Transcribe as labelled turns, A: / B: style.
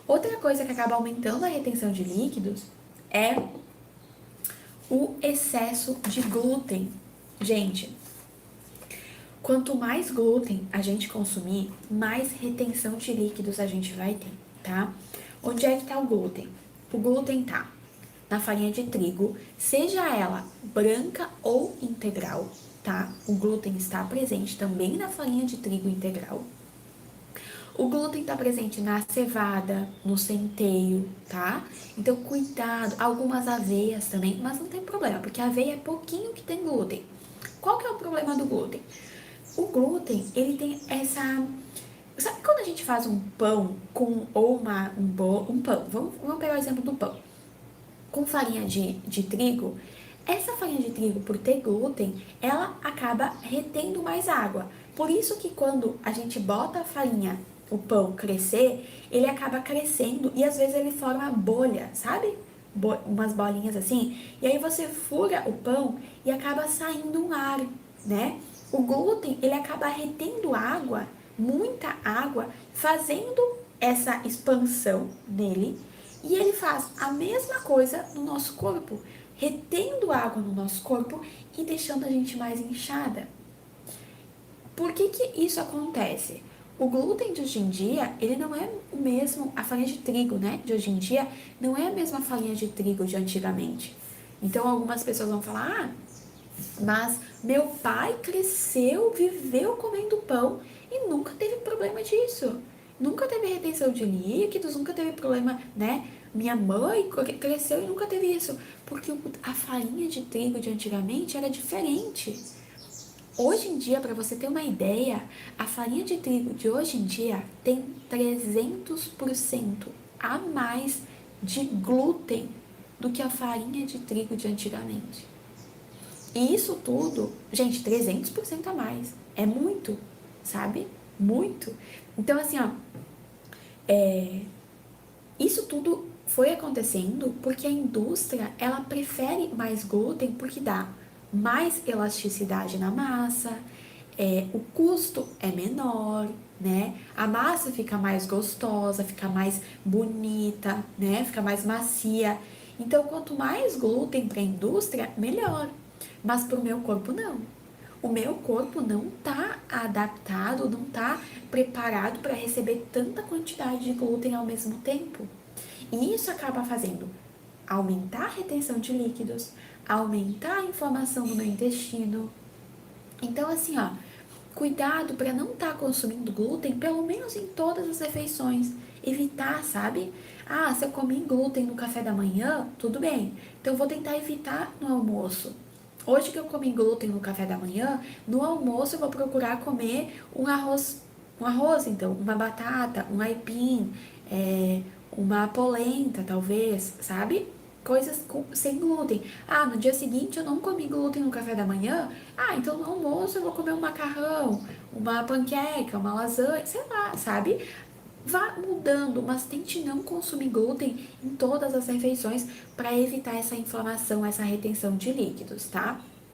A: Outra coisa que acaba aumentando a retenção de líquidos é o excesso de glúten. Gente, quanto mais glúten a gente consumir, mais retenção de líquidos a gente vai ter, tá? Onde é que tá o glúten? O glúten tá na farinha de trigo, seja ela branca ou integral, tá? O glúten está presente também na farinha de trigo integral. O glúten está presente na cevada, no centeio, tá? Então, cuidado. Algumas aveias também, mas não tem problema, porque a aveia é pouquinho que tem glúten. Qual que é o problema do glúten? O glúten, ele tem essa... Sabe quando a gente faz um pão com, ou um pão? Vamos pegar o exemplo do pão. Com farinha de trigo, essa farinha de trigo, por ter glúten, ela acaba retendo mais água. Por isso que quando a gente bota a farinha, o pão crescer, ele acaba crescendo e às vezes ele forma bolha, sabe? Umas bolinhas assim. E aí você fura o pão e acaba saindo um ar, né? O glúten, ele acaba retendo água, muita água, fazendo essa expansão nele. E ele faz a mesma coisa no nosso corpo, retendo água no nosso corpo e deixando a gente mais inchada. Por que que isso acontece? O glúten de hoje em dia, ele não é o mesmo, a farinha de trigo, né, de hoje em dia, não é a mesma farinha de trigo de antigamente. Então, algumas pessoas vão falar, mas meu pai cresceu, viveu comendo pão e nunca teve problema disso. Nunca teve retenção de líquidos, nunca teve problema, né? Minha mãe cresceu e nunca teve isso. Porque a farinha de trigo de antigamente era diferente. Hoje em dia, para você ter uma ideia, a farinha de trigo de hoje em dia tem 300% a mais de glúten do que a farinha de trigo de antigamente. E isso tudo, gente, 300% a mais. É muito, sabe? Muito. Então, assim, ó, isso tudo foi acontecendo porque a indústria, ela prefere mais glúten porque dá mais elasticidade na massa, o custo é menor, né? A massa fica mais gostosa, fica mais bonita, né? Fica mais macia. Então, quanto mais glúten para a indústria, melhor. Mas para o meu corpo, não. O meu corpo não tá adaptado, não tá preparado para receber tanta quantidade de glúten ao mesmo tempo. E isso acaba fazendo aumentar a retenção de líquidos, aumentar a inflamação no meu intestino. Então, assim, ó, cuidado para não estar consumindo glúten, pelo menos em todas as refeições. Evitar, sabe? Ah, se eu comi glúten no café da manhã, tudo bem. Então, eu vou tentar evitar no almoço. Hoje que eu comi glúten no café da manhã, no almoço eu vou procurar comer um arroz então, uma batata, um aipim, uma polenta, talvez, sabe? Coisas sem glúten. Ah, no dia seguinte eu não comi glúten no café da manhã. Ah, então no almoço eu vou comer um macarrão, uma panqueca, uma lasanha, sei lá, sabe? Vá mudando, mas tente não consumir glúten em todas as refeições para evitar essa inflamação, essa retenção de líquidos, tá?